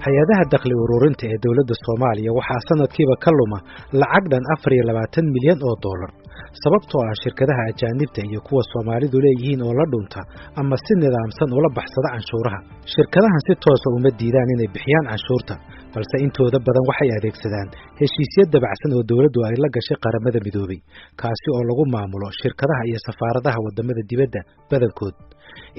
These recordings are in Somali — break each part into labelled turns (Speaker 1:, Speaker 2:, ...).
Speaker 1: hay-adaha dakhli ururinta ee dawladda Soomaaliya waxaa sanadkiiba ka luma lacag dhan 24 milyan oo dollar sababtoo ah shirkadaha ajaanibta iyo kuwa Soomaalidu leeyihiin oo la dhunta ama si nidaamsan ula baxsada canshuuraha. Shirkadahan si toos ah uma diidaan inay bixiyaan canshuurta, balse intooda badan waxay adeegsadaan heshiisyo dabacsan oo dawladdu ay la gashay qaramada midoobay, kaasi oo lagu maamulo shirkadaha iyo safaaradaha wadamada dibadda badankood.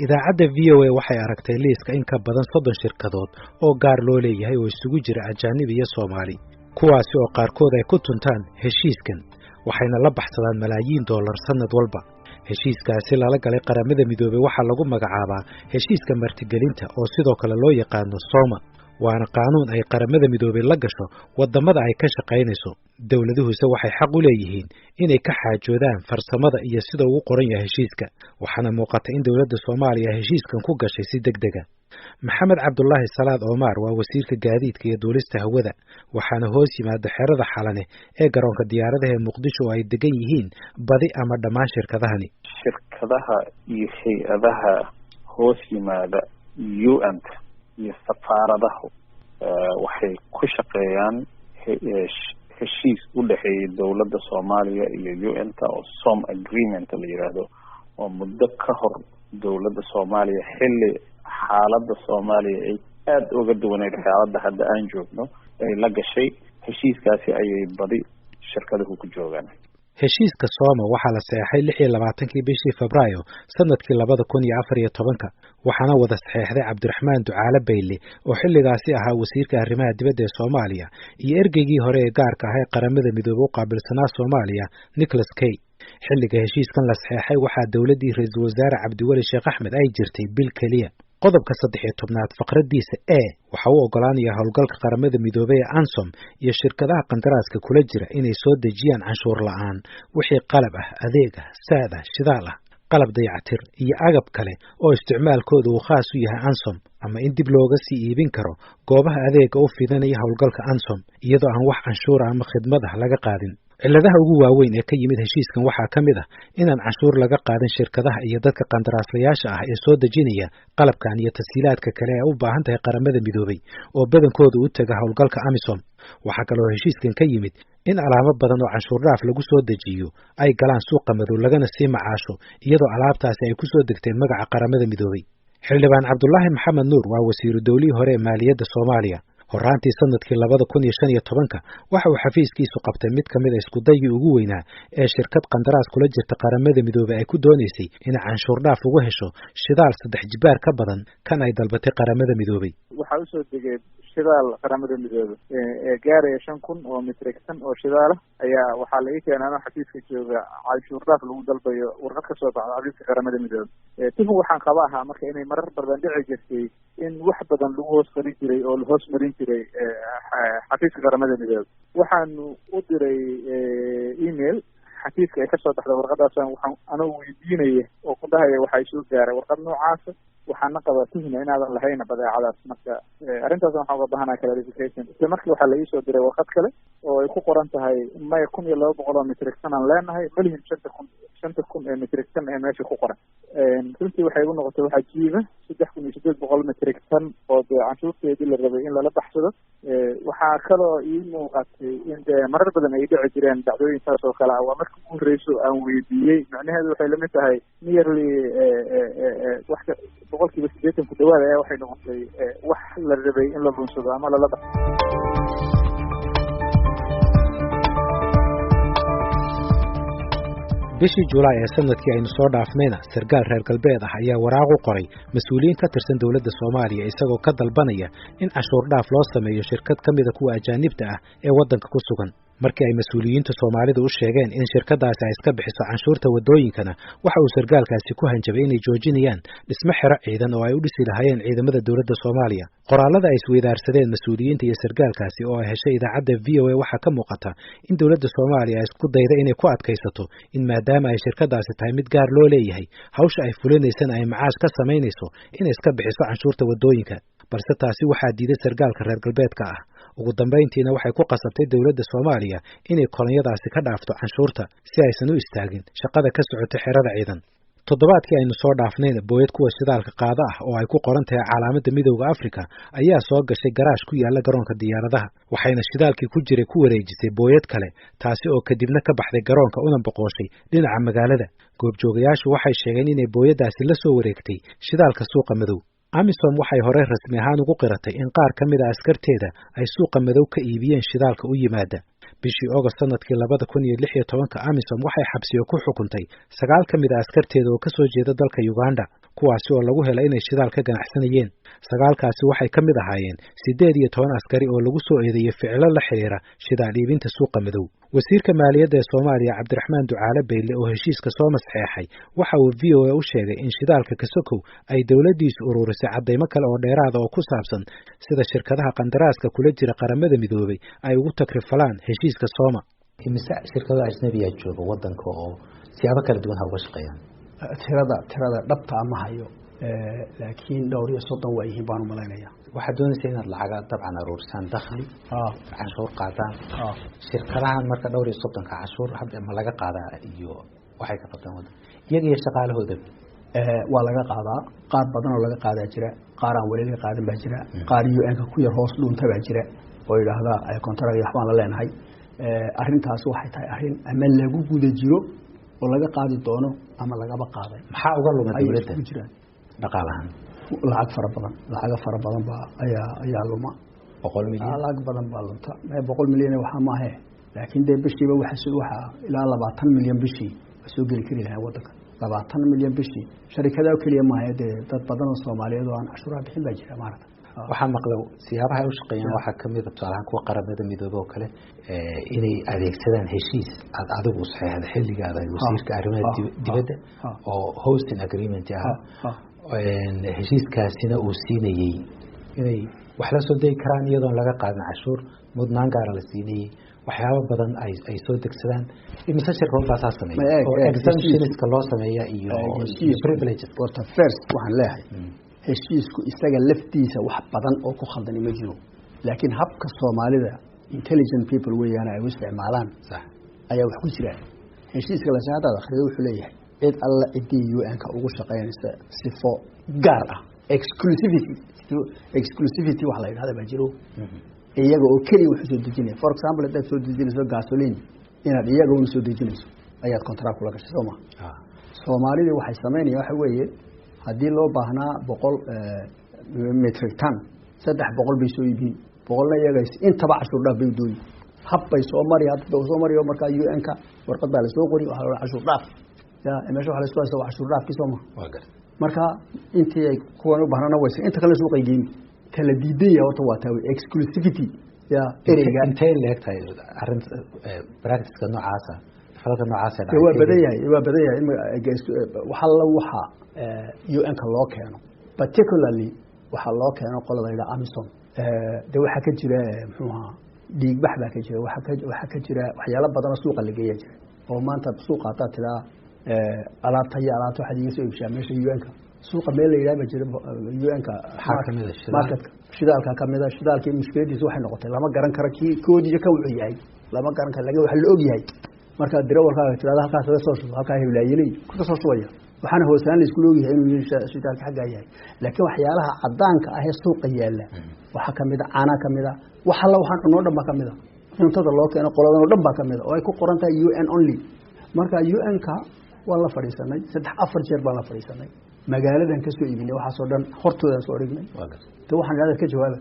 Speaker 1: idaacadda VOA waxay aragtay liiska in ka badan 30 shirkadood oo gaar loo leeyahay oo isugu jira ajaanib iyo Soomaali, kuwaasi oo qaarkood ay ku tuntaan heshiiskan, waxayna la baxsadaan malaayiin dollar sanad walba. heshiiskaasi lala galay qaramada midoobay waxaa lagu magacaabaa heshiiska martigelinta oo sidoo kale loo yaqaano Soma, waana qaanuun ay qaramada midoobay la gasho wadamada ay ka shaqaynayso. dawladuhuse waxay xaq u leeyihiin inay ka xaajoodaan farsamada iyo sida uu qoran yahay heshiiska, waxaana muuqata in dawladda Soomaaliya heshiiskan ku gashay si degdeg ah. Maxamed Cabdullaahi Salaad Omar waa wasiirka gaadiidka iyo duulista hawada, waxaana hoos yimaada xerada Xalane ee garoonka diyaaradaha ee Muqdisho oo ay degan yihiin badi ama dhammaan shirkadahani.
Speaker 2: shirkadaha iyo hay'adaha hoos yimaada UN iyo safaaradahu waxay ku shaqeeyaan heshiis u dhaxeeya dawladda Soomaaliya iyo UN-ta oo SOM agreement la yiraahdo, oo muddo ka hor dawladda Soomaaliya xilli xaaladda Soomaaliya ay aad uga duwaneyd xaaladda hadda aan joogno ay la gashay. heshiiskaasi ayay badi shirkaduhu ku joogaan.
Speaker 1: heshiiska Soma waxaa la saxeexay 26 bishii Febraayo sanadkii 2014, waxaana wada saxeexday Cabdiraxmaan Ducaale Bayle oo xilligaasi ahaa wasiirka arrimaha dibadda ee Soomaaliya iyo ergeygii hore ee gaarka ah ee qaramada midoobay u qaabilsanaa Soomaaliya Nicholas Kay. xilliga heshiiskan la saxeexay waxaa dawladdii ra'iisul wasaare Cabdiweli Sheekh Axmed ay jirtay bil kaliya. qodobka 13aad faqradiisa waxa uu ogolaanayaa howlgalka qaramada midoobay ee ANSOM iyo shirkadaha qandaraaska kula jira inay soo dejiyaan canshuur la'aan wixii qalab ah, adeeg ah, saad ah, shidaal ah, qalab dayactir iyo agab kale oo isticmaalkooda uu khaas u yahay ANSOM, ama in dib looga sii iibin karo goobaha adeega u fidanaya howlgalka ANSOM iyadoo aan wax canshuur ama khidmad ah laga qaadin. ciladaha ugu waaweyn ee ka yimid heshiiskan waxaa ka mid ah inaan canshuur laga qaadin shirkadaha iyo dadka qandaraaslayaasha ah ee soo dejinaya qalabkan iyo tashiilaadka kale ee u baahan tahay qaramada midoobay oo badankooda u taga howlgalka AMISOM. waxaa kaloo heshiiskan ka yimid in alaabo badan oo canshuur dhaaf lagu soo dejiyo ay galaan suuqa madow lagana sii macaasho iyadoo alaabtaasi ay ku soo degteen magaca qaramada midoobay. xildhibaan Cabdullaahi Maxamed Nuur waa wasiiru dawlihii hore ee maaliyadda Soomaaliya. horaantii sanadkii 2015 waxa uu xafiiskiisu qabtay mid ka mid ah isku dayii ugu weynaa ee shirkad qandaraas kula jirta qaramada midoobay ay ku doonaysay in canshuur dhaaf ugu hesho shidaal 3 jibaar ka badan kan ay dalbatay qaramada midoobay.
Speaker 3: waxa uu soo degay shidaal qaramada midoobay ee gaaraya 5,000 oo metrik tan oo shidaal ayaa waxa laga keenay xafiiska jooga canshuur dhaaf lagu dalbayo warqad ka soo baxda xafiiska qaramada midoobay. tifu waxaan qabaa marka inay marar badan dhici jirtay in wax badan lagu hoos qarin jiray oo la hoos marin jiray xafiiska qaramada midoobay. waxaanu u diray email xafiiska ay ka soo baxday warqadaas, waxaan anoo weydiinaya oo ku dhahaya waxay soo gaaray warqad noocaas, waxaana qabaa tuhna inaadan lahayn badeecadaas. marka arrintaas waxaan uga baahanahay clarification. isla markii waxaa la ii soo diray warqad kale oo ay ku qoran tahay maya 1,200 oo metrik tan aan leenahay malihin 5,000 ee metrik tan ee meesha ku qoran. runtii waxay igu noqotay waxaa jiiba 3,800 metrik tan oo dee canshuurteedii la rabay in lala baxsado. waxaa kaloo ii muuqatay in dee marar badan ay dhici jireen dhacdooyin saas oo kale ah. waa markii ugu horreyso aan weydiiyey, macnaheedu waxay lamid tahay nearly wax 80% ku dhawaad ayaa waxay noqotay wax la rabay in la lunsado ama lala baxsado.
Speaker 1: bishii Juulaay ee sanadkii aynu soo dhaafnayna sarkaal reer galbeed ah ayaa waraaq u qoray mas'uuliyiin ka tirsan dawladda Soomaaliya isagoo ka dalbanaya in canshuur dhaaf loo sameeyo shirkad ka mid ah kuwa ajaanibta ah ee waddanka ku sugan. markii ay mas'uuliyiinta Soomaalidu u sheegeen in shirkadaasi ay iska bixiso canshuurta wadooyinkana waxa uu sarkaalkaasi ku hanjabay inay joojinayaan dhisme xero ciidan oo ay u dhisi lahaayeen ciidamada dawladda Soomaaliya. qoraalada ay isweydaarsadeen mas'uuliyiinta iyo sarkaalkaasi oo ay heshay idaacadda VOA waxaa ka muuqata in dawladda Soomaaliya ay isku dayday inay ku adkaysato in maadaama ay shirkadaasi tahay mid gaar loo leeyahay hawsha ay fulinaysan ay macaash ka samaynayso in iska bixiso canshuurta wadooyinka, balse taasi waxaa diiday sarkaalka reer galbeedka ah. ugu dambeyntiina waxay ku qasabtay dawladda Soomaaliya inay kolonyadaasi ka dhaafto canshuurta si aysan u istaagin shaqada ka socota xerada ciidan. toddobaadkii aynu soo dhaafnayna booyad kuwa shidaalka qaada ah oo ay ku qoran tahay calaamadda midowda Afrika ayaa soo gashay garaash ku yaala garoonka diyaaradaha waxayna shidaalkii ku jiray ku wareejisay booyad kale taasi oo kadibna ka baxday garoonka una boqoshay dhinaca magaalada goobjoogayaashu waxay sheegeen inay booyadaasi la soo wareegtay shidaalka suuqa madow AMISOM waxay hore rasmi ahaan ugu qiratay in qaar ka mid ah askarteeda ay suuqa madow ka iibiyeen shidaalka u yimaada bishii August sanadkii 2016 AMISOM waxay xabsiyo ku xukuntay 9 ka mid ah askarteeda oo ka soo jeeda dalka Uganda kuwaasi oo lagu helay inay shidaal ka ganacsanayeen 9kaasi waxay ka mid ahaayeen 18 askari oo lagu soo eedeeyay ficilo la xiriira shidaal iibinta suuqa madow wasiirka maaliyadda ee Soomaaliya Cabdiraxmaan Ducaale Beyle oo heshiiska soo masxeexay waxa uu VOA u sheegay in shidaalka Kasokow ay dawladdiisu ururisay cadeymo kale oo dheeraad ah oo ku saabsan sida shirkadaha qandaraaska kula jira qaramada midoobay ay ugu takrifalaan heshiiska Sooma
Speaker 4: imisa shirkadaha ajnabiga jooga wadanka oo siyaabo kala duwan uga shaqeeyaan tirada dhabta ama hayo laakiin dhowr iyo 30 waa yihiin baan u maleynayaa waxaad doonaysaa inaad lacaga dabcan aruursan dakhli canshuur qaadaan shirkadahan marka dhowr iyo 30 ka canshuur hadda ma laga qaadaa iyo waxay ka qabtaan wadan iyaga iyo shaqaalahooda waa laga qaadaa qaar badan oo laga qaadaa jira qaar aan wali laga qaadan baa jira qaar UN-ka ku yar hoos dhuunta baa jira oo yiraahdaa ay kontarag iyo waxbaan la leenahay arrintaas waxay tahay arrin ama lagu guda jiro oo laga qaadi doono ama lagaba qaaday maxaa uga lumay dawladda dhaqaalahan lacag fara badan baa ayaa luma 100 milyan lacag badan baa lunta 100 milyan waxa ma ahe laakiin de bishiiba waxa ilaa 20 milyan bishii soo gali kari lahaa wadanka 20 milyan bishii sharikadaha kaliya ma ahe dad badan oo Soomaaliyeed oo aan cashuuraha bixin baa jira maarta waxaan maqlay siyaabaha ay u shaqeeyaan waxa kamid ah tusaalahan kuwa qaramada midoobay oo kale inay adeegsadaan heshiis adigu saxeexda xilligaada wasiirka arrimaha dibadda oo hosting agreement heshiiskaasina uu siinayay inay wax la soo deegi karaan iyadoon laga qaadin cashuur mudnaan gaara la siinayay waxyaabo badan ay soo degsadaan imise shirkado baa saa sameeya oo exemptionska loo sameeya iyo privileges
Speaker 5: water first waxaan leeyahay heshiisku isaga laftiisa wax badan oo ku khaldan ma jiro laakiin habka Soomaalida intelligent people weeyaan ay u isticmaalaan sax ayaa wax ku jira heshiiska la shahaadada akhriyo wuxuu leeyahay cid alla cidii UN-ka ugu shaqeynaysa sifo gaar ah exclusivity wax la yiraahdo baa jiro iyaga oo kaliya wax soo dejinay for example dad soo dejinayso gasoline inaad iyaga u soo dejinayso ayaad contract kula gashay Soomaalida waxay sameynayaan waxa weeye haddii loo baahnaa 100 metric ton 300 bay soo iibin 100 iyaga intaba cashuur dhaaf bay dooyi habbay soo mariyo marka UN-ka warqad baa la soo qori waxa la cashuur dhaaf meesha waxa la isku haysto cashuur dhaafkii Sooma marka intii ay kuwan u baahnaa way inta kale suuqa geeyeen kala diiday horta waa taa exclusivity ereyga
Speaker 4: intee leegtahay arrinta practice-ka noocaasa falka noocaasa
Speaker 5: waa badan yahay waxa UN-ka loo keeno particularly waxa loo keeno qolada AMISOM waxa ka jira muxuu ahaa dhiig bax baa ka jira waxa ka jira waxyaalo badan oo suuqa la geeyo jira oo maanta suuqa ta tira alaabta waxa iga soo iibshaa meesha UN-ka suuqa meel la yiraahdo jira UN-ka marketka shidaalkii mushkiladiisu waxay noqotay lama garan karo koodiga ka wuxuu yahay lama garan karo laga waxa la og yahay marka darawalkaaga tirada halkaas laga soo shubo halka heblaayilay ku soo shubaya waxaana hoosaan la isku leeyahay inuu shidaalka xagga yahay laakiin waxyaalaha cadaanka ah ee suuqa yaala waxa kamid ah caana kamid ah waxa la waxaan cunno dhan ba kamid ah cuntada loo keeno qoladan oo dhan ba kamid ah oo ay ku qoran tahay UN only marka UN-ka waa la fariisanay 3-4 jeer baa la fariisanay magaaladan ka soo iibinay waxa soo dhan hortooda soo dhignay to waxaan yaraad ka jawaaba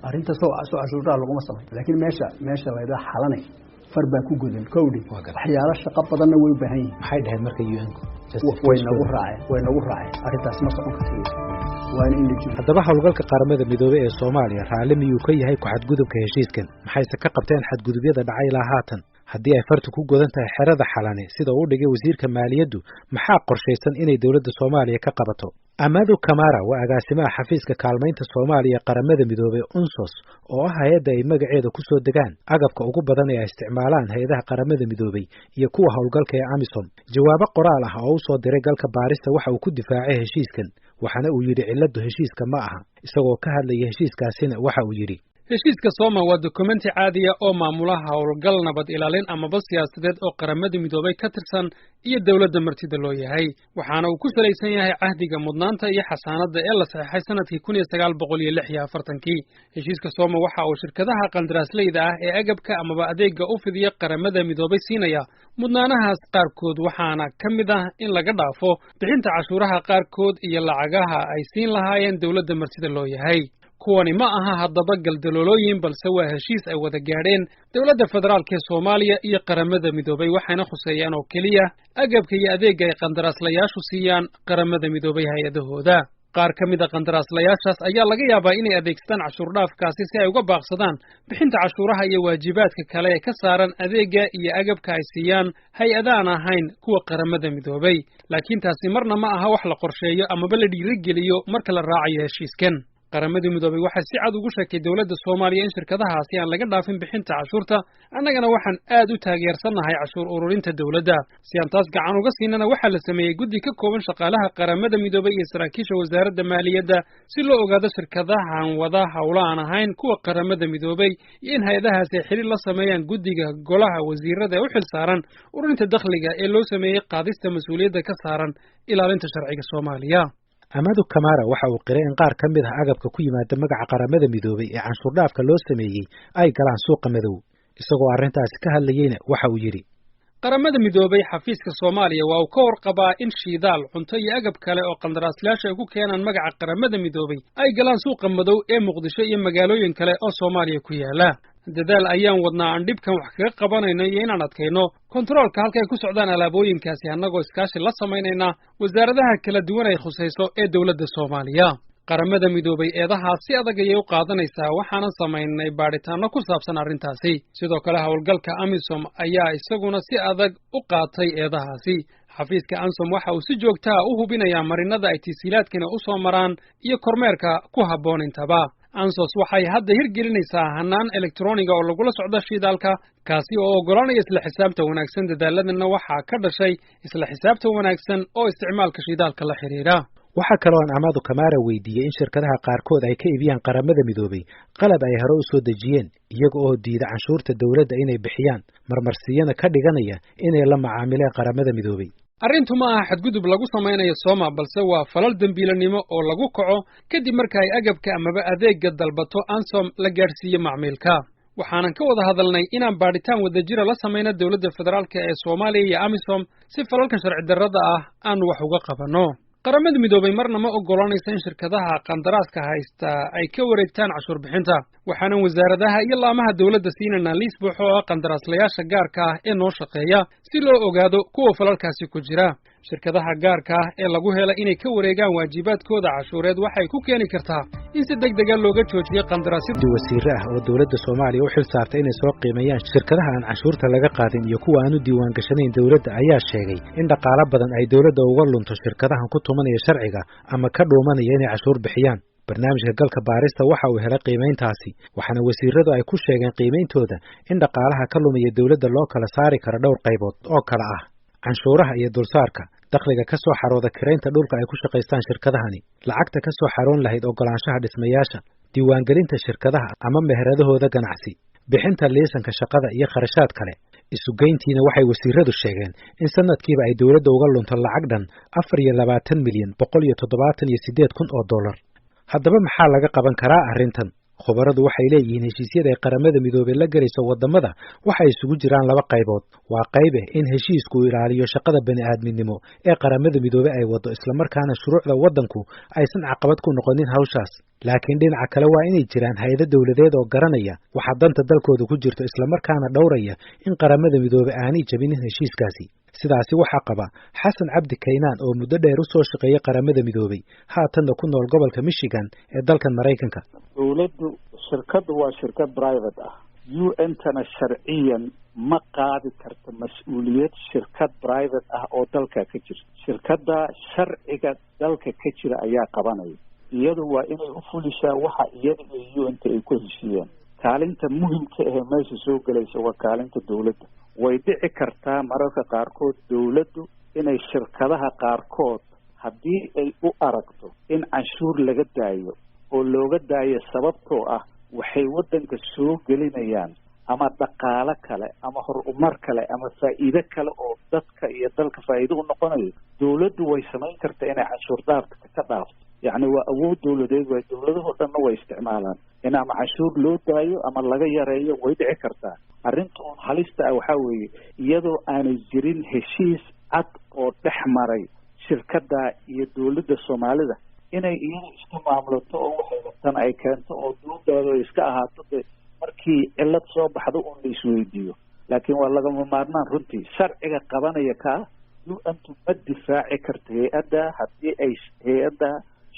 Speaker 5: arrinta soo cashuuraha lagu ma sameeyo laakiin meesha la yiraahdo xalanay farba ku godan kowdi waxyaalo shaqo badanna way u baahan yihiin
Speaker 4: maxay dhahay marka UN-ku
Speaker 5: way nagu raacay arrintaas ma socon karto
Speaker 1: haddaba howlgalka qaramada midoobay ee Soomaaliya raali miyuu ka yahay ku xadgudubka heshiiskan maxayse ka qabteen xadgudubyada dhacay ilaa haatan haddii ay fartu ku godan tahay xerada xalane sida uu dhigay wasiirka maaliyaddu maxaa qorshaysan inay dawladda Soomaaliya ka qabato Amadu Kamara waa agaasimaha xafiiska kaalmaynta Soomaaliya qaramada midoobay UNSOS oo ah hay'adda ay magaceeda ku soo degaan agabka ugu badan ee ay isticmaalaan hay'adaha qaramada midoobay iyo kuwa howlgalka ee AMISOM jawaabo qoraal ah oo soo diray galka baarista waxa uu ku difaacay heshiiskan waxana uu yiri ciladu heshiiska ma aha isagoo ka hadlaya heshiiskaasina waxa uu yiri
Speaker 6: heshiiska Soma waa dokumenti caadi ah oo maamula hawlgal nabad ilaalin amaba siyaasadeed oo qaramada midoobay ka tirsan iyo dawladda martida loo yahay waxaana uu ku salaysan yahay ahdiga mudnaanta iyo xasaanada ee la saxeexay sanadkii 1946 heshiiska Soma waxa uu shirkadaha qandaraasleyda ah ee agabka amaba adeegga u fidiya qaramada midoobay siinaya mudnaanahaas qaarkood waxaana kamid ah in laga dhaafo bixinta cashuuraha qaarkood iyo lacagaha ay siin lahaayeen dawladda martida loo yahay kuwani ma aha haddaba galdaloolooyin balse waa heshiis ay wada gaadheen dawladda federaalka ee Soomaaliya iyo qaramada midoobay waxayna khuseeyaan oo kaliya agabka iyo adeegga ay qandaraaslayaashu siiyaan qaramada midoobay hay'adahooda qaar ka mid ah qandaraaslayaashaas ayaa laga yaabaa inay adeegsadaan cashuur dhaafkaasi si ay uga baaqsadaan bixinta cashuuraha iyo waajibaadka kale ee ka saaran adeegga iyo agabka ay siiyaan hay-adaan ahayn kuwa qaramada midoobay laakiin taasi marna ma aha wax la qorsheeyo amaba la dhiirigeliyo marka la raacayo heshiiskan qaramada midoobay waxay si cad ugu sheegtay dawladda Soomaaliya in shirkadahaasi aan laga dhaafin bixinta cashuurta annagana waxaan aad u taageersanahay cashuur ururinta dawladda si aan taas gacan uga siinana waxa la sameeyay guddi ka kooban shaqaalaha qaramada midoobay iyo saraakiisha wasaaradda maaliyadda si loo ogaado shirkadahan wada hawlo aan ahayn kuwa qaramada midoobay iyo in hay'adahaasi ay xiriir la sameeyaan guddiga golaha wasiirada ee u xilsaaran ururinta dakhliga ee loo sameeyay qaadista mas'uuliyadda ka saaran ilaalinta sharciga Soomaaliya
Speaker 1: Amadu Kamara waxa uu qiray in qaar ka mid ah agabka ku yimaada magaca qaramada midoobay ee canshuur dhaafka loo sameeyay ay galaan suuqa madow isagoo arrintaasi ka hadlayayna waxa uu yiri
Speaker 6: qaramada midoobay xafiiska Soomaaliya waa uu ka warqabaa in shidaal cunto iyo agab kale oo qandaraaslayaasha ay ku keenaan magaca qaramada midoobay ay galaan suuqa madow ee Muqdisho iyo magaalooyin kale oo Soomaaliya ku yaala dadaal ayaan wadnaa aan dhibkan wax kaga qabanayno iyo inaan adkayno kontroolka halka ay ku socdaan alaabooyinkaasi annagoo iskaashi la samaynayna wasaaradaha kala duwan ay khusayso ee dawladda Soomaaliya qaramada midoobay eedahaas si adag ayay u qaadanaysaa waxaana samaynay baadhitaano ku saabsan arrintaasi sidoo kale hawlgalka AMISOM ayaa isaguna si adag u qaatay eedahaasi xafiiska AMISOM waxa uu si joogto ah u hubinayaa marinada ay tisiilaadkina u soo maraan iyo kormeerka ku habboon intaba ANSOS waxay hadda hirgelinaysaa hanaan elektrooniga oo lagula socdo shidaalka kaasi oo oggolaanaya isla xisaabta wanaagsan dadaaladana waxaa ka dhashay isla xisaabta wanaagsan oo isticmaalka shidaalka la xiriira
Speaker 1: waxa kale oo Amadu Kamara weydiiyay in shirkadaha qaarkood ay ka iibiyaan qaramada midoobay qalab ay hore u soo dejiyeen iyaga oo diida canshuurta dawladda inay bixiyaan marmarsiyana ka dhiganaya inay la macaamileen qaramada midoobay
Speaker 6: arrintu ma aha xadgudub lagu samaynayo Soma balse waa falal dambiilanimo oo lagu kaco kadib marka ay agabka amaba adeegga dalbato ANSOM la gaarsiiyo macmiilka waxaanan ka wada hadalnay inaan baadhitaan wadajir la samayno dawladda federaalka ee Soomaaliya iyo AMISOM si falalkan sharci darrada ah aan wax uga qabanno qaramada midoobay marna ma oggolaanaysa in shirkadaha qandaraaska haysta ay ka wareegtaan cashuur bixinta waxaana wasaaradaha iyo laamaha dawladda siinayna liis buuxo oo qandaraaslayaasha gaarka ah ee noo shaqeeya si loo ogaado kuwa falalkaasi ku jira shirkadaha gaarka ah ee lagu helay inay ka wareegaan waajibaadkooda cashuureed waxay ku keeni kartaa in si degdeg ah looga joojiyo qandaraasyada
Speaker 1: wasiir ah oo dawladda Soomaaliya u xil saartay inay soo qiimeeyaan shirkadaha aan cashuurta laga qaadin iyo kuwa aan u diiwaan gashanayn dawladda ayaa sheegay in dhaqaale badan ay dawladda uga lunto shirkadahan ku tumanaya sharciga ama ka dhoomanaya inay cashuur bixiyaan barnaamijka galka baarista waxa uu helay qiimeyntaasi waxaana wasiiradu ay ku sheegeen qiimeyntooda in dhaqaalaha ka lumaya dawladda loo kala saari karo dhowr qaybood oo kala ah canshuuraha iyo dulsaarka dakhliga ka soo xarooda kireynta dhulka ay ku shaqaystaan shirkadahani lacagta ka soo xaroon lahayd ogolaanshaha dhismayaasha diiwaangelinta shirkadaha ama meheradahooda ganacsi bixinta liisanka shaqada iyo kharashaad kale isugeyntiina waxay wasiiradu sheegeen in sanadkiiba ay dawladda uga lunto lacag dhan 4,178,000 oo dollar haddaba maxaa laga qaban karaa arrintan khubaradu waxay leeyihiin heshiisyada ay qaramada midoobay la galayso wadamada waxay isugu jiraan laba qaybood waa qayb in heshiisku ilaaliyo shaqada bani'aadminimo ee qaramada midoobay ay wado isla markaana shuruucda wadanku aysan caqabad ku noqonin hawshaas laakiin dhinaca kale waa inay jiraan hay'ado dawladeed oo garanaya waxa danta dalkooda ku jirto isla markaana dhowraya in qaramada midoobay aanay jabinin heshiiskaasi sidaasi waxa qaba Xasan Cabdi Kaynaan oo muddo dheer u soo shaqeeyay qaramada midoobay haatanna ku nool gobolka Michigan ee dalkan Mareykanka
Speaker 7: dawladdu shirkadu waa shirkad private ah UN-tana sharciyan ma qaadi karto mas'uuliyad shirkad private ah oo dalka ka jirta shirkada sharciga dalka ka jira ayaa qabanaya iyadu waa inay u fulishaa waxa iyada iyo UN-ta ay ku heshiiyeen kaalinta muhiimka ah ee meesha soo galaysa waa kaalinta dawladda way dhici kartaa mararka qaarkood dawladdu inay shirkadaha qaarkood haddii ay u aragto in canshuur laga daayo oo looga daayo sababtoo ah waxay waddanka soo gelinayaan ama dhaqaalo kale ama horumar kale ama faa'iido kale oo dadka iyo dalka faa'iido u noqonayo, dawladdu way samayn kartaa inay canshuur dhaafka ka dhaafto. yacni waa awood dawladeed, waa dawladahoo dhanna way isticmaalaan in ama canshuur loo daayo ama laga yareeyo, way dhici kartaa. arrinta uun halista ah waxaa weeye iyadoo aanay jirin heshiis cad oo dhex maray shirkadda iyo dawladda Soomaalida inay iyada iska maamulato oo waxay rabtaan ay keento oo dawladooda ay iska ahaato markii cillad soo baxdo uun la isweydiiyo. laakiin waa lagama maarmaan runtii sharciga qabanaya kaa UN-tu ma difaaci karta hay-adda haddii ay hay-adda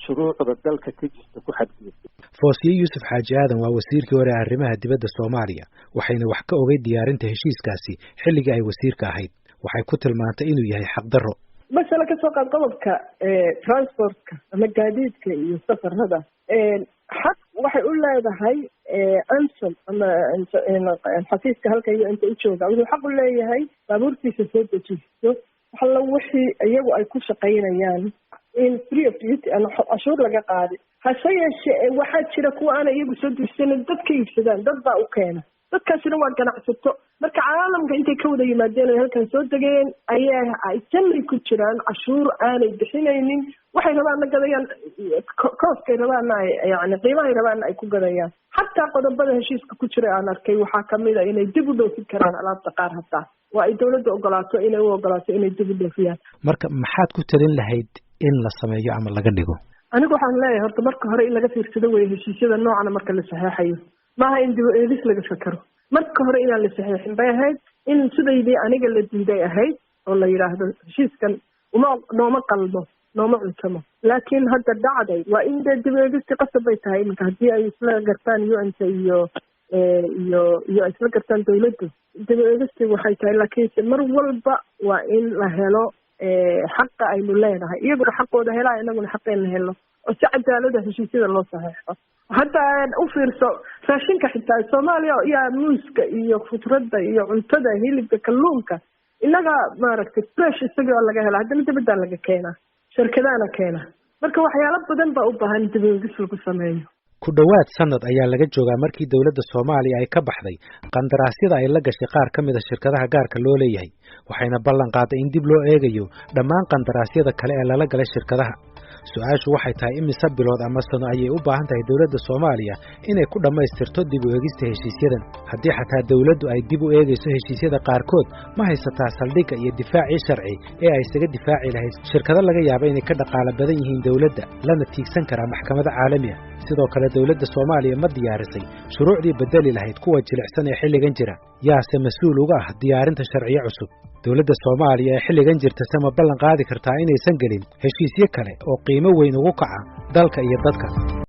Speaker 7: shuruucda dalka ka jirta ku xadgudubto.
Speaker 1: Foosiye Yuusuf Xaaji Aadan waa wasiirkii hore arrimaha dibadda Soomaaliya, waxayna wax ka ogay diyaarinta heshiiskaasi xilligii ay wasiirka ahayd. waxay ku tilmaantay inuu yahay xaq darro.
Speaker 8: masala ka soo qaad qodobka transportka ama gaadiidka iyo safarada xaq waxay u leedahay ansom ama xafiiska halka iyo inta u jooga wuxuu xaq u leeyahay baabuurtiisa soo dejisto waxalla wixii iyagu ay ku shaqaynayaan in free of duty ama cashuur laga qaadi. hase yeeshee waxaa jira kuwa aanay iyagu soo dejisanin dadka iibsadaan, dad baa u keena, dadkaasina waa ganacsato. marka caalamka intay ka wada yimaadeen ay halkan soo degeen ayaa ay jannay ku jiraan cashuur aanay bixinaynin. waxay rabaanna gadayaan, kooskay rabaanna yani qiimahay rabaanna ay ku gadayaan. xataa qodobada heshiiska ku jira aan arkay waxaa kamid a inay dib u dhoofin karaan alaabta qaar hataa waa ay dawladda ogolaato inay u ogolaato inay dib u dhoofiyaan.
Speaker 1: marka maxaad ku talin lahayd in la sameeyo ama laga dhigo?
Speaker 8: anigu waxaan leeyahay horta marka hore in laga fiirsado weeye heshiisyada noocana marka la saxeexayo, maaha in dib u eegis laga fakaro. marka hore inaan la saxeexin bay ahayd, in sidaydii aniga la diiday ahayd oo la yidhaahdo heshiiskan nooma qalmo, nooma cuntamo. laakiin hadda dhacday waa in dee dib u eegisti qasab bay tahay iminka haddii ay isla gartaan UN-ta iyo ay isla gartaan dawladdu. dib u eegisti waxay tahay, laakiinse mar walba waa in la helo xaqa aynu leenahay, iyaguna xaqooda helaa, inaguna xaqeena helo, oo si cadaalada heshiisyada loo saxeexo. hadda u fiirso raashinka xitaa Soomaaliya iyo muuska iyo khudradda iyo cuntada, hilibka, kalluunka, inaga maaragtay fresh isagoo laga hela, haddana dibadda laga keenaa, shirkadana keena. marka waxyaalo badan baa u baahan dib u eegis lagu sameeyo.
Speaker 1: ku dhowaad sanad ayaa laga joogaa markii dawladda Soomaaliya ay ka baxday qandaraasyada ay la gashay qaar ka mid ah shirkadaha gaarka loo leeyahay, waxayna ballan qaaday in dib loo eegayo dhammaan qandaraasyada kale ee lala galay shirkadaha. su-aashu waxay tahay imise bilood ama sano ayay u baahan tahay dawladda Soomaaliya inay ku dhammaystirto dib u eegista heshiisyadan. haddii xataa dawladdu ay dib u eegayso heshiisyada qaarkood, ma haysataa saldhigga iyo difaacii sharci ee ay isaga difaaci lahayd shirkado laga yaabo inay ka dhaqaalo badan yihiin dawladda, lana tiigsan karaa maxkamada caalami ah. sidoo kale dawladda Soomaaliya ma diyaarisay shuruucdii bedeli lahayd kuwa jilicsan ee xilligan jira, yaase mas'uul uga ah diyaarinta sharciyo cusub. dawladda Soomaaliya ee xilligan jirta sama ballan qaadi kartaa inaysan gelin heshiisyo kale oo qiimo weyn ugu kaca dalka iyo dadka.